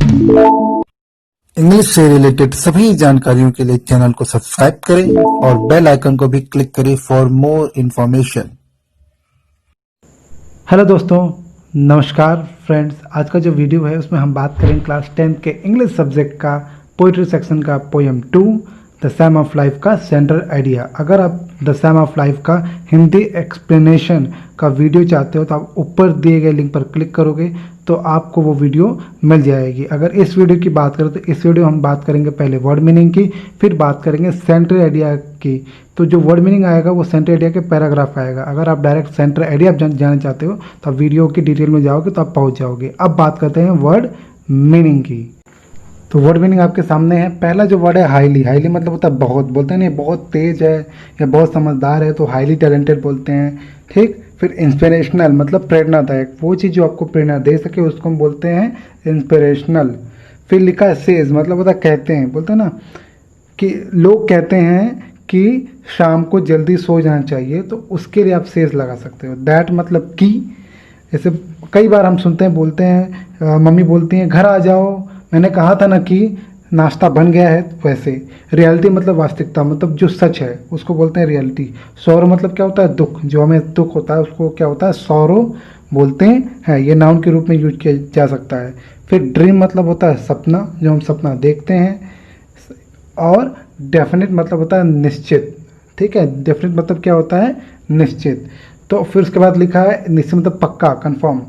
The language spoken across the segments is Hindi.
इंग्लिश से रिलेटेड सभी जानकारियों के लिए चैनल को सब्सक्राइब करें और बेल आइकन को भी क्लिक करें फॉर मोर इन्फॉर्मेशन। हेलो दोस्तों, नमस्कार फ्रेंड्स। आज का जो वीडियो है उसमें हम बात करेंगे क्लास 10 के इंग्लिश सब्जेक्ट का पोइट्री सेक्शन का poem 2 the Sam of life का सेंट्रल आइडिया। अगर आप द सैम ऑफ लाइफ का हिंदी एक्सप्लेनेशन का वीडियो चाहते हो तो आप ऊपर दिए गए लिंक पर क्लिक करोगे तो आपको वो वीडियो मिल जाएगी। अगर इस वीडियो की बात करें तो इस वीडियो हम बात करेंगे पहले वर्ड मीनिंग की, फिर बात करेंगे सेंट्रल आइडिया की। तो जो वर्ड मीनिंग आएगा वो सेंट्रल आइडिया के पैराग्राफ आएगा। अगर आप डायरेक्ट सेंट्रल आइडिया जानना चाहते हो तो आप वीडियो की डिटेल में जाओगे तो आप पहुंच जाओगे। अब बात करते हैं वर्ड मीनिंग की। तो वर्ड मीनिंग आपके सामने है। पहला जो वर्ड है हाईली। हाईली मतलब होता है बहुत, बोलते हैं नहीं बहुत तेज है या बहुत समझदार है तो हाईली टैलेंटेड बोलते हैं, ठीक। फिर इंस्पिरेशनल मतलब प्रेरणादायक, वो चीज़ जो आपको प्रेरणा दे सके उसको हम बोलते हैं इंस्पिरेशनल। फिर लिखा है सेज मतलब होता है कहते हैं, बोलते हैं ना कि लोग कहते हैं कि शाम को जल्दी सो जाना चाहिए तो उसके लिए आप सेज लगा सकते हो। दैट मतलब कि, जैसे कई बार हम सुनते हैं बोलते हैं मम्मी बोलती हैं घर आ जाओ, मैंने कहा था ना कि नाश्ता बन गया है। वैसे रियलिटी मतलब वास्तविकता, मतलब जो सच है उसको बोलते हैं रियलिटी। सौरो मतलब क्या होता है दुख, जो हमें दुख होता है उसको क्या होता है सौरो बोलते हैं। ये नाउन के रूप में यूज किया जा सकता है। फिर ड्रीम मतलब होता है सपना, जो हम सपना देखते हैं। और डेफिनेट मतलब होता है निश्चित, ठीक है। डेफिनेट मतलब क्या होता है निश्चित। तो फिर उसके बाद लिखा है निश्चित मतलब पक्का, कंफर्म।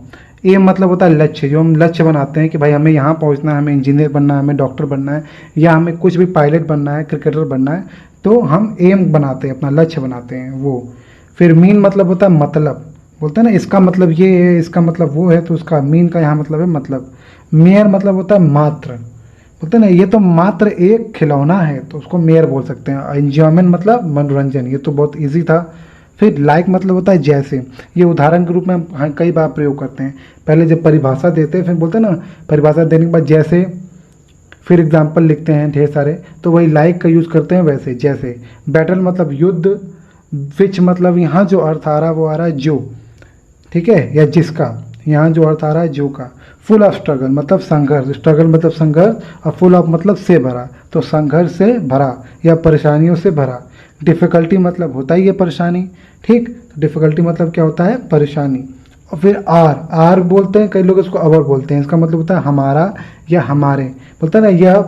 एम मतलब होता है लक्ष्य, जो हम लक्ष्य बनाते हैं कि भाई हमें यहाँ पहुँचना है, हमें इंजीनियर बनना है, हमें डॉक्टर बनना है या हमें कुछ भी पायलट बनना है, क्रिकेटर बनना है, तो हम एम बनाते हैं, अपना लक्ष्य बनाते हैं वो। फिर मीन मतलब होता है मतलब, बोलते हैं ना इसका मतलब ये है, इसका मतलब वो है, तो उसका मीन का यहाँ मतलब है मतलब। मेयर मतलब होता है मात्र, बोलते हैं ना ये तो मात्र एक खिलौना है तो उसको मेयर बोल सकते हैं। एंजॉयमेंट मतलब मनोरंजन, ये तो बहुत ईजी था। फिर लाइक मतलब होता है जैसे, ये उदाहरण के रूप में हम कई बार प्रयोग करते हैं। पहले जब परिभाषा देते हैं फिर बोलते हैं ना परिभाषा देने के बाद जैसे, फिर एग्जाम्पल लिखते हैं ढेर सारे, तो वही लाइक का यूज़ करते हैं वैसे जैसे। बैटल मतलब युद्ध, विच मतलब यहाँ जो अर्थ आ रहा है वो आ रहा है जो, ठीक है, या जिसका, यहाँ जो अर्थ आ रहा है जो का। फुल ऑफ स्ट्रगल मतलब संघर्ष, स्ट्रगल मतलब संघर्ष, और फुल ऑफ मतलब से भरा, तो संघर्ष से भरा या परेशानियों से भरा। डिफ़िकल्टी मतलब होता ही है परेशानी, ठीक। तो डिफ़िकल्टी मतलब क्या होता है परेशानी। और फिर आर, आर बोलते हैं, कई लोग इसको अवर बोलते हैं, इसका मतलब होता है हमारा या हमारे, बोलते हैं ना यह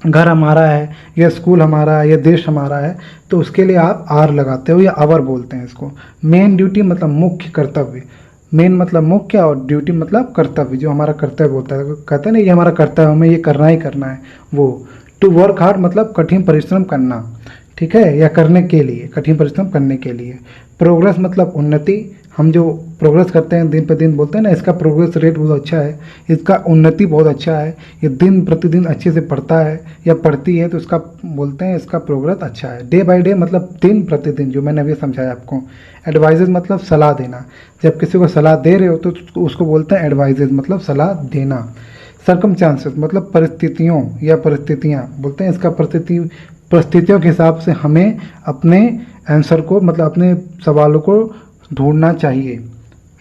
घर हमारा है, यह स्कूल हमारा है, यह देश हमारा है, तो उसके लिए आप आर लगाते हो या अवर बोलते हैं इसको। मेन ड्यूटी मतलब मुख्य कर्तव्य, मेन मतलब मुख्य और ड्यूटी मतलब कर्तव्य, जो हमारा कर्तव्य होता है, कहते हैं ना ये हमारा कर्तव्य, हमें ये करना ही करना है वो। टू वर्क हार्ड मतलब कठिन परिश्रम करना, ठीक है, या करने के लिए, कठिन परिश्रम करने के लिए। प्रोग्रेस मतलब उन्नति, हम जो प्रोग्रेस करते हैं दिन पे दिन, बोलते हैं ना इसका प्रोग्रेस रेट बहुत अच्छा है, इसका उन्नति बहुत अच्छा है, ये दिन प्रतिदिन अच्छे से पढ़ता है या पढ़ती है तो इसका बोलते हैं इसका प्रोग्रेस अच्छा है। डे बाय डे मतलब दिन प्रतिदिन, जो मैंने अभी समझाया आपको। एडवाइजेज मतलब सलाह देना, जब किसी को सलाह दे रहे हो तो उसको बोलते हैं एडवाइजेज मतलब सलाह देना। सर्कमचांसेस मतलब परिस्थितियों या परिस्थितियाँ, बोलते हैं इसका परिस्थितियों के हिसाब से हमें अपने आंसर को मतलब अपने सवालों को ढूंढना चाहिए,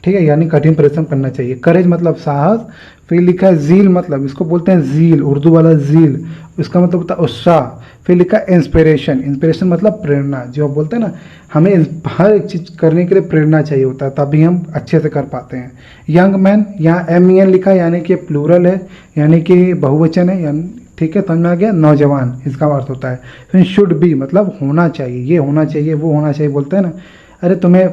ठीक है, यानी कठिन परिश्रम करना चाहिए। करेज मतलब साहस। फिर लिखा है जील मतलब, इसको बोलते हैं जील, उर्दू वाला जील, इसका मतलब होता है उत्साह। फिर लिखा है इंस्पिरेशन, इंस्पिरेशन मतलब प्रेरणा, जो बोलते हैं ना हमें हर एक चीज़ करने के लिए प्रेरणा चाहिए होता है तभी हम अच्छे से कर पाते हैं। यंग मैन, यहाँ MEN लिखा है यानी कि प्लूरल है, यानी कि बहुवचन है, यानी ठीक है समझ में आ गया, नौजवान इसका अर्थ होता है। फिर शुड बी मतलब होना चाहिए, ये होना चाहिए वो होना चाहिए, बोलते हैं ना अरे तुम्हें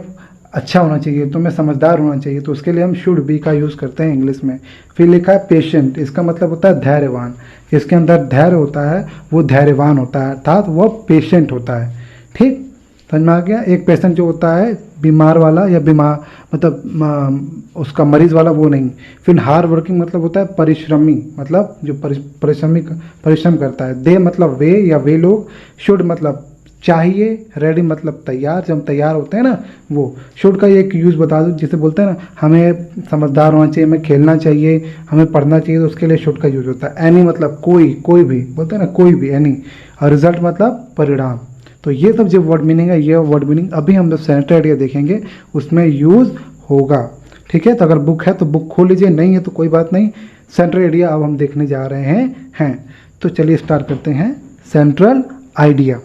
अच्छा होना चाहिए, तुम्हें समझदार होना चाहिए, तो उसके लिए हम शुड बी का यूज़ करते हैं इंग्लिश में। फिर लिखा है पेशेंट, इसका मतलब होता है धैर्यवान, जिसके अंदर धैर्य होता है वो धैर्यवान होता है, अर्थात वो पेशेंट होता है, ठीक समझ में आ गया। एक पेशेंट जो होता है बीमार वाला या बीमार मतलब उसका मरीज वाला वो नहीं। फिर हार्ड वर्किंग मतलब होता है परिश्रमी, मतलब जो परिश्रम करता है। दे मतलब वे या वे लोग। शुड मतलब चाहिए। रेडी मतलब तैयार, जब हम तैयार होते हैं ना वो। शुड का एक यूज़ बता दूँ, जिसे बोलते हैं ना हमें समझदार होना चाहिए, हमें खेलना चाहिए, हमें पढ़ना चाहिए, तो उसके लिए शुड का यूज़ होता है। एनी मतलब कोई, कोई भी, बोलते हैं ना कोई भी, एनी। और रिजल्ट मतलब परिणाम। तो ये सब जो वर्ड मीनिंग है, ये वर्ड मीनिंग अभी हम जब सेंट्रल आइडिया देखेंगे उसमें यूज़ होगा, ठीक है। तो अगर बुक है तो बुक खोल लीजिए, नहीं है तो कोई बात नहीं, सेंट्रल आइडिया अब हम देखने जा रहे हैं। तो चलिए स्टार्ट करते हैं सेंट्रल आइडिया।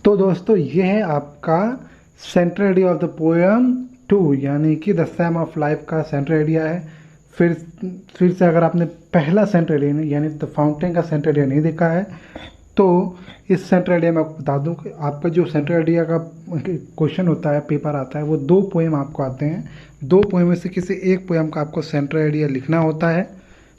तो दोस्तों ये है आपका central idea of the poem 2, यानी कि द सैम ऑफ लाइफ का सेंट्रल आइडिया है। फिर से अगर आपने पहला सेंट्रल आइडिया यानी द फाउंटेन का सेंट्रल आइडिया नहीं देखा है तो इस सेंट्रल आइडिया में आपको बता दूं कि आपका जो सेंट्रल आइडिया का क्वेश्चन होता है, पेपर आता है, वो 2 पोएम आपको आते हैं। 2 पोएम में से किसी एक पोएम का आपको सेंट्रल आइडिया लिखना होता है,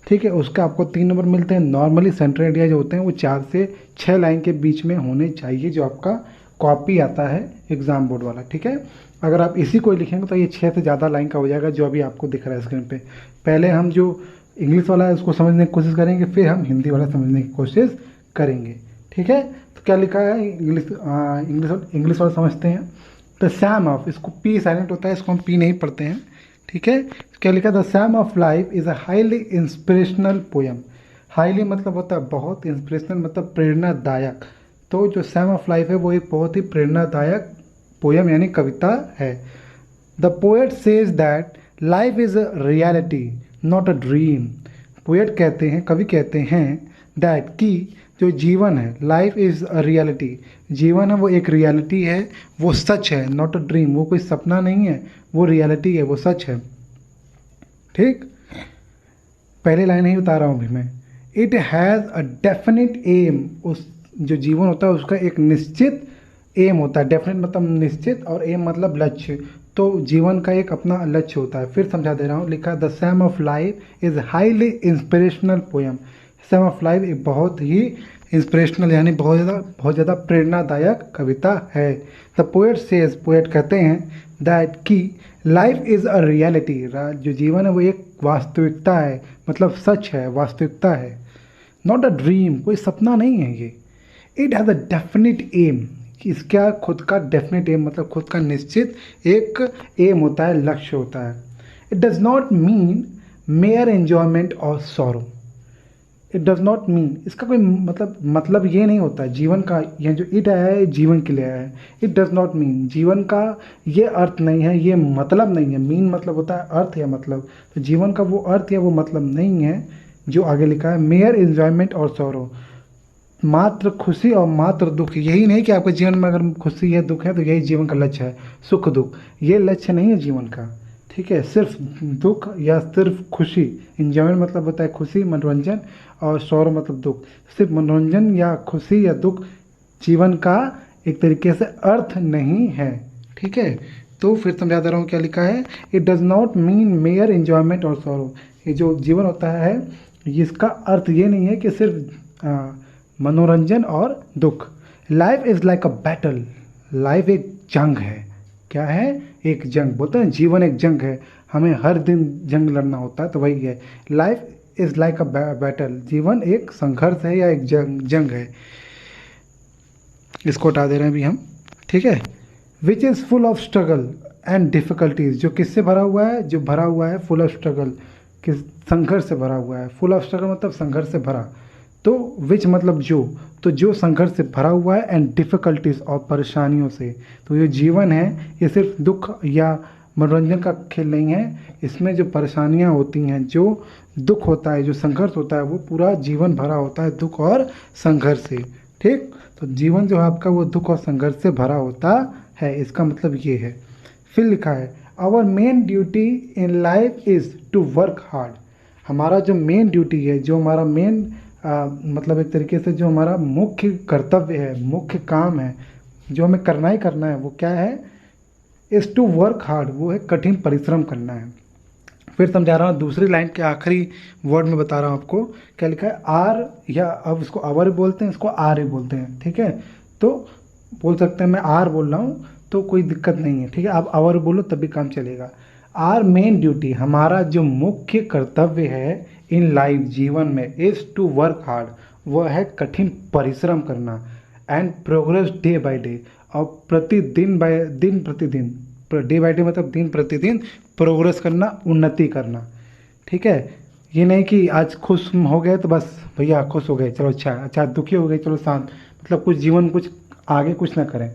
ठीक है। उसका आपको 3 नंबर मिलते हैं। नॉर्मली सेंट्रल आइडिया जो होते हैं वो 4 से 6 लाइन के बीच में होने चाहिए, जो आपका कॉपी आता है एग्जाम बोर्ड वाला, ठीक है। अगर आप इसी को लिखेंगे तो ये 6 से ज़्यादा लाइन का हो जाएगा, जो अभी आपको दिख रहा है स्क्रीन पे। पहले हम जो इंग्लिश वाला है उसको समझने की कोशिश करेंगे, फिर हम हिंदी वाला समझने की कोशिश करेंगे, ठीक है। तो क्या लिखा है इंग्लिश वाला समझते हैं। द सैम ऑफ, इसको पी साइलेंट होता है, इसको हम पी नहीं पढ़ते हैं, ठीक है। तो क्या लिखा, the Sam of life is a highly inspirational poem. Highly मतलब होता है बहुत, इंस्पिरेशनल मतलब प्रेरणादायक। तो जो सैम ऑफ लाइफ है वो एक बहुत ही प्रेरणादायक पोएम यानी कविता है। The poet says that life is a reality not a dream. Poet कहते हैं, कवि कहते हैं दैट कि जो जीवन है, लाइफ इज़ अ रियलिटी, जीवन है वो एक रियलिटी है, वो सच है, नॉट अ ड्रीम, वो कोई सपना नहीं है, वो रियलिटी है, वो सच है, ठीक। पहली लाइन ही बता रहा हूँ अभी मैं। It has a definite aim, उस जो जीवन होता है उसका एक निश्चित एम होता है। डेफिनेट मतलब निश्चित और एम मतलब लक्ष्य। तो जीवन का एक अपना लक्ष्य होता है। फिर समझा दे रहा हूँ, लिखा the Sam of life is highly inspirational poem. Sam of life एक बहुत ही इंस्पिरेशनल यानी बहुत ज़्यादा प्रेरणादायक कविता है। द पोएट सेज, पोएट कहते हैं दैट कि लाइफ इज़ अ रियलिटी, जो जीवन है वो एक वास्तविकता है, मतलब सच है, वास्तविकता है, नॉट अ ड्रीम, कोई सपना नहीं है ये। It has a definite aim, इसका खुद का डेफिनेट एम मतलब खुद का निश्चित एक एम होता है, लक्ष्य होता है। It does not mean mere enjoyment और sorrow. It does not mean, इसका कोई मतलब ये नहीं होता जीवन का, यह जो इट है जीवन के लिए है। इट डज नॉट मीन, जीवन का ये अर्थ नहीं है, ये मतलब नहीं है। मीन मतलब होता है अर्थ या मतलब, तो जीवन का वो अर्थ या वो मतलब नहीं है जो आगे लिखा है। मेयर एन्जॉयमेंट और सौरो, मात्र खुशी और मात्र दुख। यही नहीं कि आपके जीवन में अगर खुशी है दुख है तो यही जीवन का लक्ष्य है, सुख दुख, ये लक्ष्य नहीं है जीवन का, ठीक है। सिर्फ दुख या सिर्फ खुशी, इंजॉयमेंट मतलब होता है खुशी मनोरंजन, और सौर मतलब दुख। सिर्फ मनोरंजन या खुशी या दुख जीवन का एक तरीके से अर्थ नहीं है, ठीक है। तो फिर समझा दे रहा हूँ क्या लिखा है। It does not mean mayor enjoyment और सौरो, ये जो जीवन होता है इसका अर्थ ये नहीं है कि सिर्फ मनोरंजन और दुख। Life is like a battle, life एक जंग है। क्या है, एक जंग। बोलते हैं जीवन एक जंग है, हमें हर दिन जंग लड़ना होता है, तो वही है। Life is like a battle, जीवन एक संघर्ष है या एक जंग है। इसको हटा दे रहे हैं अभी हम, ठीक है। Which is full of struggle and difficulties, जो किससे भरा हुआ है, जो भरा हुआ है फुल ऑफ स्ट्रगल, किस संघर्ष से भरा हुआ है। फुल ऑफ स्ट्रगल मतलब संघर्ष से भरा, तो विच मतलब जो, तो जो संघर्ष से भरा हुआ है, एंड डिफ़िकल्टीज और परेशानियों से। तो ये जीवन है ये सिर्फ दुख या मनोरंजन का खेल नहीं है, इसमें जो परेशानियाँ होती हैं, जो दुख होता है, जो संघर्ष होता है, वो पूरा जीवन भरा होता है दुख और संघर्ष से, ठीक। तो जीवन जो है आपका वो दुख और संघर्ष से भरा होता है, इसका मतलब ये है। फिर लिखा है our main duty in life is to work hard. हमारा जो मेन ड्यूटी है, जो हमारा मेन मतलब एक तरीके से जो हमारा मुख्य कर्तव्य है, मुख्य काम है, जो हमें करना ही करना है, वो क्या है, इज़ टू वर्क हार्ड, वो है कठिन परिश्रम करना है। फिर समझा रहा हूँ, दूसरी लाइन के आखिरी वर्ड में बता रहा हूँ आपको क्या लिखा है। आर, या अब इसको आवर बोलते हैं, इसको आर ही बोलते हैं, ठीक है। तो बोल सकते हैं मैं आर बोल रहा हूँ तो कोई दिक्कत नहीं है, ठीक है। आप आवर बोलो तब भी काम चलेगा। आर मेन ड्यूटी, हमारा जो मुख्य कर्तव्य है इन लाइफ जीवन में, इज़ टू वर्क हार्ड, वह है कठिन परिश्रम करना, and progress day by day, और प्रतिदिन दिन प्रतिदिन, डे बाय डे मतलब दिन प्रतिदिन प्रोग्रेस करना, उन्नति करना, ठीक है। ये नहीं कि आज खुश हो गए तो बस भैया खुश हो गए चलो, अच्छा दुखी हो गए चलो शांत, मतलब कुछ जीवन कुछ आगे कुछ ना करें।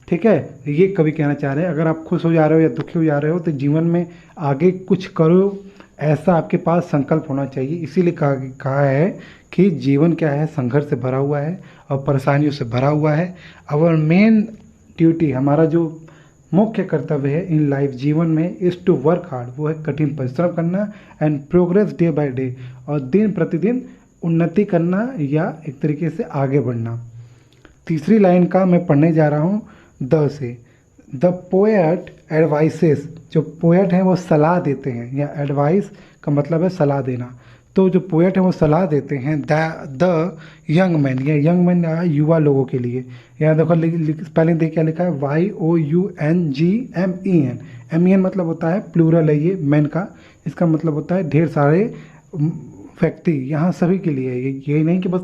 ठीक है, ये कभी कहना चाह रहे हैं अगर आप खुश हो जा रहे हो या दुखी हो जा रहे हो तो जीवन में आगे कुछ करो, ऐसा आपके पास संकल्प होना चाहिए। इसीलिए कहा है कि जीवन क्या है, संघर्ष से भरा हुआ है और परेशानियों से भरा हुआ है। अवर मेन ड्यूटी, हमारा जो मुख्य कर्तव्य है इन लाइफ जीवन में, इज़ टू वर्क हार्ड, वो है कठिन परिश्रम करना, and progress day by day, और दिन प्रतिदिन उन्नति करना या एक तरीके से आगे बढ़ना। तीसरी लाइन का मैं पढ़ने जा रहा हूँ द से। द पोएट एडवाइसेस, जो पोएट हैं वो सलाह देते हैं, या एडवाइस का मतलब है सलाह देना। तो जो पोएट हैं वो सलाह देते हैं द यंग मैन, या यंग मैन युवा लोगों के लिए। यहाँ देखो पहले देख क्या लिखा है, YOUNGMEN। MEN मतलब होता है प्लूरल है ये मैन का, इसका मतलब होता है ढेर सारे व्यक्ति, यहाँ सभी के लिए है ये नहीं कि बस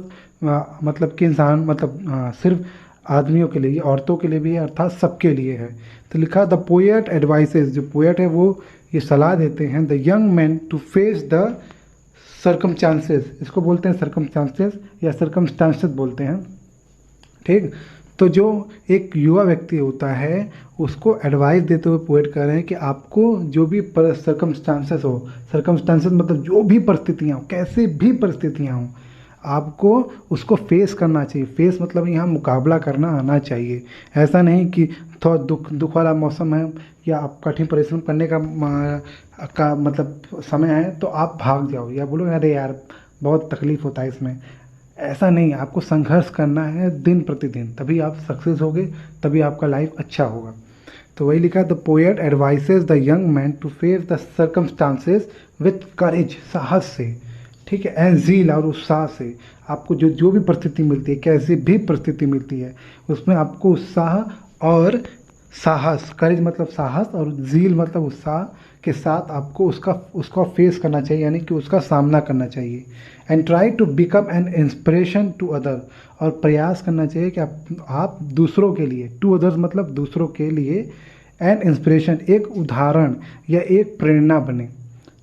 मतलब कि इंसान, मतलब सिर्फ आदमियों के लिए, औरतों के लिए भी है, अर्थात सबके लिए है। तो लिखा द पोएट एडवाइसेस, जो पोएट है वो ये सलाह देते हैं the young man to face the circumstances, इसको बोलते हैं सर्कमस्टांसेस या सर्कमस्टांसेस बोलते हैं। ठीक, तो जो एक युवा व्यक्ति होता है उसको एडवाइस देते हुए पोएट कह रहे हैं कि आपको जो भी सर्कमस्टांसेस हो, सर्कमस्टांसेस मतलब जो भी परिस्थितियाँ हो, कैसे भी परिस्थितियाँ हों, आपको उसको फेस करना चाहिए। फेस मतलब यहाँ मुकाबला करना आना चाहिए। ऐसा नहीं कि थोड़ा दुख वाला मौसम है या आप कठिन परिश्रम करने का मतलब समय है तो आप भाग जाओ या बोलो अरे यार बहुत तकलीफ होता है इसमें। ऐसा नहीं, आपको संघर्ष करना है दिन प्रतिदिन, तभी आप सक्सेस होगे, तभी आपका लाइफ अच्छा होगा। तो वही लिखा है the poet advises the young man to face the circumstances with courage, साहस से, ठीक है, एंड ज़ील और उत्साह से। आपको जो भी परिस्थिति मिलती है, कैसी भी परिस्थिति मिलती है, उसमें आपको उत्साह और साहस, करेज मतलब साहस और ज़ील मतलब उत्साह के साथ आपको उसका फेस करना चाहिए, यानी कि उसका सामना करना चाहिए। And try to become an inspiration to other, और प्रयास करना चाहिए कि आप दूसरों के लिए, टू अदर्स मतलब दूसरों के लिए, एन इंस्पिरेशन एक उदाहरण या एक प्रेरणा बने।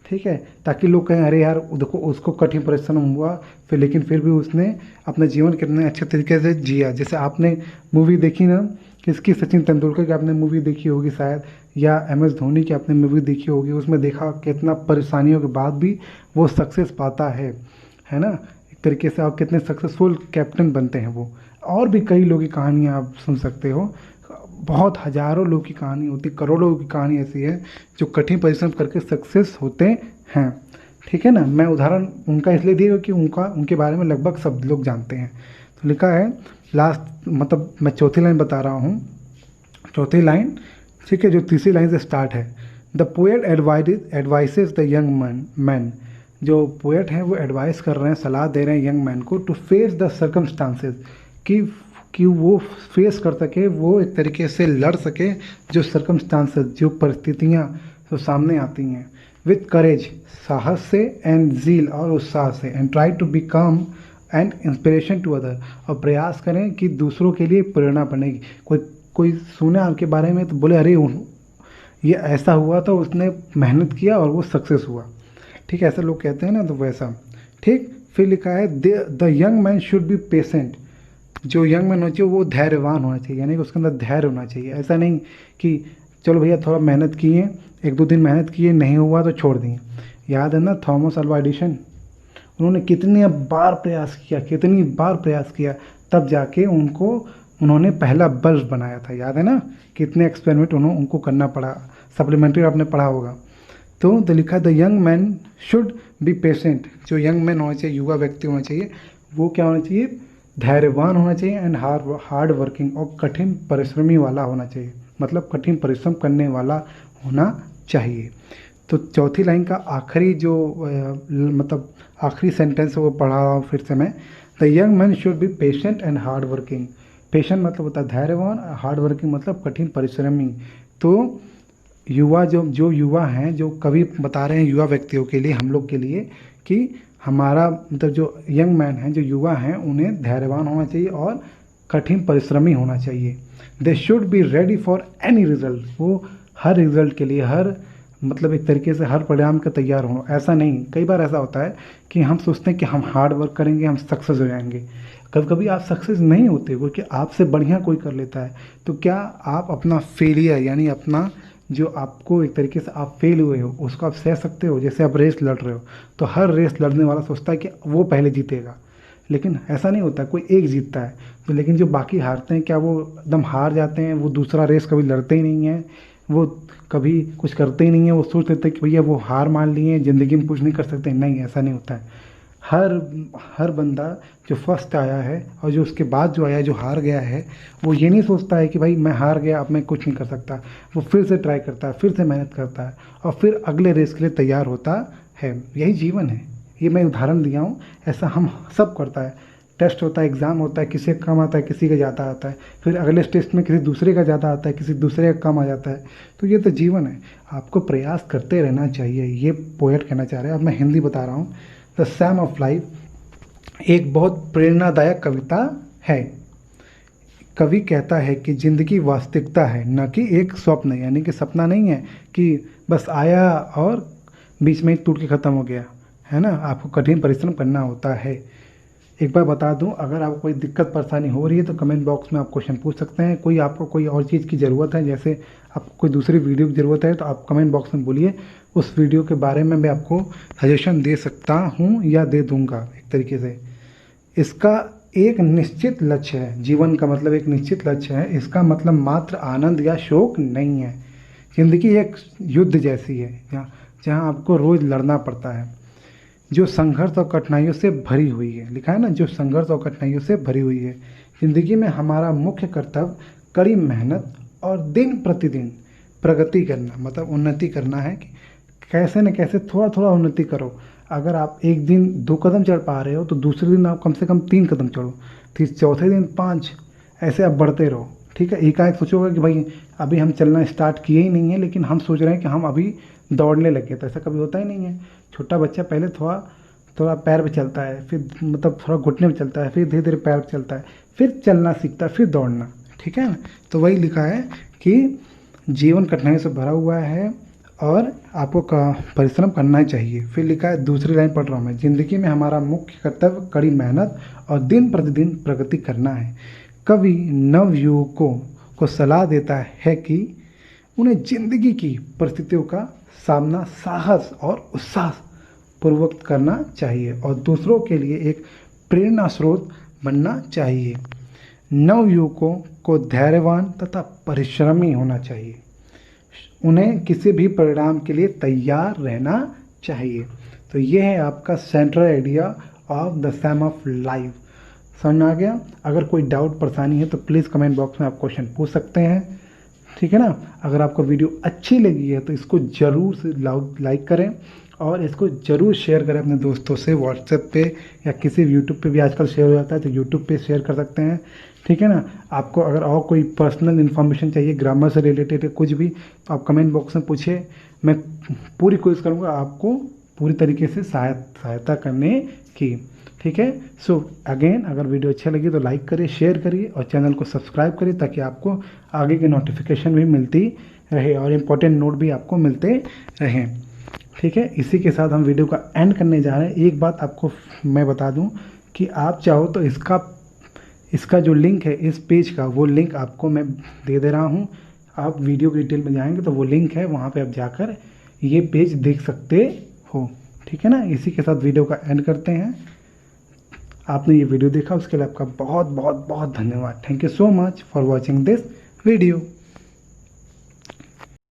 ठीक है, ताकि लोग कहें अरे यार देखो उसको कठिन परिश्रम हुआ लेकिन फिर भी उसने अपना जीवन कितने अच्छे तरीके से जिया। जैसे आपने मूवी देखी ना, किसकी, सचिन तेंदुलकर की आपने मूवी देखी होगी शायद, या MS धोनी की आपने मूवी देखी होगी, उसमें देखा कितना परेशानियों के बाद भी वो सक्सेस पाता है ना, एक तरीके से। आप कितने सक्सेसफुल कैप्टन बनते हैं वो। और भी कई लोगों की कहानियाँ आप सुन सकते हो, बहुत हजारों लोग की कहानी होती, करोड़ों लोगों की कहानी ऐसी है जो कठिन परिश्रम करके सक्सेस होते हैं। ठीक है ना, मैं उदाहरण उनका इसलिए दिया कि उनके बारे में लगभग सब लोग जानते हैं। तो लिखा है लास्ट, मतलब मैं चौथी लाइन बता रहा हूँ, चौथी लाइन, ठीक है, जो तीसरी लाइन से स्टार्ट है। The poet advises the young man, जो पोएट हैं वो एडवाइस कर रहे हैं, सलाह दे रहे हैं यंग मैन को टू फेस द सर्कमस्टांसेस, कि वो फेस कर सके, वो एक तरीके से लड़ सके जो सर्कमस्टांसेस, जो परिस्थितियाँ जो सामने आती हैं, विथ करेज, साहस से, एंड ज़ील और उत्साह से, and try to become and inspiration to other, और प्रयास करें कि दूसरों के लिए प्रेरणा बनेगी। कोई सुने आपके बारे में तो बोले अरे ये ऐसा हुआ था, उसने मेहनत किया और वो सक्सेस हुआ। ठीक है, ऐसा लोग कहते हैं ना, तो वैसा। ठीक, फिर लिखा है the young man should be patient, जो यंग मैन होना चाहिए वो धैर्यवान होना चाहिए, यानी कि उसके अंदर धैर्य होना चाहिए। ऐसा नहीं कि चलो भैया थोड़ा मेहनत किए, 1-2 दिन मेहनत किए, नहीं हुआ तो छोड़ दिए। याद है ना थॉमस अल्वा एडिसन, उन्होंने कितनी बार प्रयास किया तब जाके उन्होंने पहला बल्ब बनाया था। याद है ना, कितने एक्सपेरिमेंट उनको करना पड़ा, सप्लीमेंट्री आपने पढ़ा होगा। तो लिखा the young man should be patient, जो यंग मैन होना चाहिए, युवा व्यक्ति होना चाहिए, वो क्या होना चाहिए, धैर्यवान होना चाहिए, एंड हार्ड वर्किंग, और कठिन परिश्रमी वाला होना चाहिए, मतलब कठिन परिश्रम करने वाला होना चाहिए। तो चौथी लाइन का आखिरी जो मतलब आखिरी सेंटेंस है वो पढ़ा रहा हूँ फिर से मैं। The young man should be patient and hard working, patient मतलब होता है धैर्यवान, हार्ड वर्किंग मतलब कठिन परिश्रमी। तो युवा जो युवा हैं, जो कवि बता रहे हैं युवा व्यक्तियों के लिए, हम लोग के लिए, कि हमारा मतलब जो यंग मैन हैं, जो युवा हैं, उन्हें धैर्यवान होना चाहिए और कठिन परिश्रमी होना चाहिए। They should be ready for any result, वो हर रिजल्ट के लिए, हर मतलब एक तरीके से हर परिणाम का तैयार हो, ऐसा नहीं। कई बार ऐसा होता है कि हम सोचते हैं कि हम हार्ड वर्क करेंगे हम सक्सेस हो जाएंगे। कभी कभी आप सक्सेस नहीं होते, क्योंकि आपसे बढ़िया कोई कर लेता है। तो क्या आप अपना फेलियर यानी अपना जो आपको एक तरीके से आप फेल हुए हो उसको आप सह सकते हो? जैसे आप रेस लड़ रहे हो तो हर रेस लड़ने वाला सोचता है कि वो पहले जीतेगा, लेकिन ऐसा नहीं होता, कोई एक जीतता है। तो लेकिन जो बाकी हारते हैं क्या वो एकदम हार जाते हैं? वो दूसरा रेस कभी लड़ते ही नहीं हैं, वो कभी कुछ करते ही नहीं है, वो सोच लेते हैं कि भैया वो हार मान लिए हैं, ज़िंदगी में कुछ नहीं कर सकते। नहीं, ऐसा नहीं होता है। हर हर बंदा जो फर्स्ट आया है और जो उसके बाद जो आया जो हार गया है, वो ये नहीं सोचता है कि भाई मैं हार गया अब मैं कुछ नहीं कर सकता। वो फिर से ट्राई करता है, फिर से मेहनत करता है और फिर अगले रेस के लिए तैयार होता है। यही जीवन है। ये मैं उदाहरण दिया हूँ, ऐसा हम सब करता है। टेस्ट होता है, एग्ज़ाम होता है, किसी का कम आता है, किसी का ज़्यादा आता है, फिर अगले टेस्ट में किसी दूसरे का ज़्यादा आता है, किसी दूसरे का कम आ जाता है। तो ये तो जीवन है, आपको प्रयास करते रहना चाहिए। ये पोएट कहना चाह रहे हैं, अब मैं हिंदी बता रहा हूँ। द सैम ऑफ लाइफ एक बहुत प्रेरणादायक कविता है। कवि कहता है कि ज़िंदगी वास्तविकता है, न कि एक स्वप्न। यानी कि सपना नहीं है कि बस आया और बीच में ही टूट के ख़त्म हो गया, है ना। आपको कठिन परिश्रम करना होता है। एक बार बता दूं, अगर आपको कोई दिक्कत परेशानी हो रही है तो कमेंट बॉक्स में आप क्वेश्चन पूछ सकते हैं। कोई आपको कोई और चीज़ की ज़रूरत है, जैसे आपको कोई दूसरी वीडियो की ज़रूरत है, तो आप कमेंट बॉक्स में बोलिए, उस वीडियो के बारे में मैं आपको सजेशन दे सकता हूं या दे दूंगा। एक तरीके से इसका एक निश्चित लक्ष्य है, जीवन का मतलब एक निश्चित लक्ष्य है। इसका मतलब मात्र आनंद या शोक नहीं है। ज़िंदगी एक युद्ध जैसी है जहाँ आपको रोज़ लड़ना पड़ता है, जो संघर्ष और कठिनाइयों से भरी हुई है। लिखा है ना, जो संघर्ष और कठिनाइयों से भरी हुई है। ज़िंदगी में हमारा मुख्य कर्तव्य कड़ी मेहनत और दिन प्रतिदिन प्रगति करना, मतलब उन्नति करना है कि कैसे न कैसे थोड़ा थोड़ा उन्नति करो। अगर आप एक दिन 2 कदम चढ़ पा रहे हो तो दूसरे दिन आप कम से कम 3 कदम चढ़ो, फिर चौथे दिन 5, ऐसे आप बढ़ते रहो। ठीक है, एकाएक सोचोगे कि भाई अभी हम चलना स्टार्ट किए ही नहीं है, लेकिन हम सोच रहे हैं कि हम अभी दौड़ने लगे, तो ऐसा कभी होता ही नहीं है। छोटा बच्चा पहले थोड़ा थोड़ा पैर पे चलता है, फिर मतलब थोड़ा घुटने में चलता है, फिर धीरे धीरे पैर पे चलता है, फिर चलना सीखता है, फिर दौड़ना। ठीक है ना, तो वही लिखा है कि जीवन कठिनाई से भरा हुआ है और आपको परिश्रम करना चाहिए। फिर लिखा है, दूसरी लाइन पढ़ रहा हूँ मैं, ज़िंदगी में हमारा मुख्य कर्तव्य कड़ी मेहनत और दिन प्रतिदिन प्रगति करना है। कवि नवयुवकों को सलाह देता है कि उन्हें जिंदगी की परिस्थितियों का सामना साहस और उत्साह पूर्वक करना चाहिए और दूसरों के लिए एक प्रेरणा स्रोत बनना चाहिए। नवयुवकों को धैर्यवान तथा परिश्रमी होना चाहिए। उन्हें किसी भी परिणाम के लिए तैयार रहना चाहिए। तो ये है आपका central idea of the Sam of life. समझ में आ गया? अगर कोई डाउट परेशानी है तो प्लीज़ कमेंट बॉक्स में आप क्वेश्चन पूछ सकते हैं। ठीक है ना। अगर आपको वीडियो अच्छी लगी है तो इसको ज़रूर से लाइक करें और इसको ज़रूर शेयर करें अपने दोस्तों से, व्हाट्सएप पे या किसी यूट्यूब पे भी आजकल शेयर हो जाता है, तो यूट्यूब पे शेयर कर सकते हैं। ठीक है ना। आपको अगर और कोई पर्सनल इन्फॉर्मेशन चाहिए ग्रामर से रिलेटेड है कुछ भी, तो आप कमेंट बॉक्स में पूछिए। मैं पूरी कोशिश करूँगा आपको पूरी तरीके से सहायता करने की। ठीक है। सो अगेन, अगर वीडियो अच्छा लगी तो लाइक करिए, शेयर करिए और चैनल को सब्सक्राइब करिए, ताकि आपको आगे की नोटिफिकेशन भी मिलती रहे और इम्पोर्टेंट नोट भी आपको मिलते रहें। ठीक है। इसी के साथ हम वीडियो का एंड करने जा रहे हैं। एक बात आपको मैं बता दूं कि आप चाहो तो इसका जो लिंक है इस पेज का, वो लिंक आपको मैं दे रहा हूँ। आप वीडियो की डिटेल में जाएंगे तो वो लिंक है, वहाँ पे आप जाकर ये पेज देख सकते हो। ठीक है ना। इसी के साथ वीडियो का एंड करते हैं। आपने ये वीडियो देखा उसके लिए आपका बहुत बहुत बहुत धन्यवाद। Thank you so much for watching this video.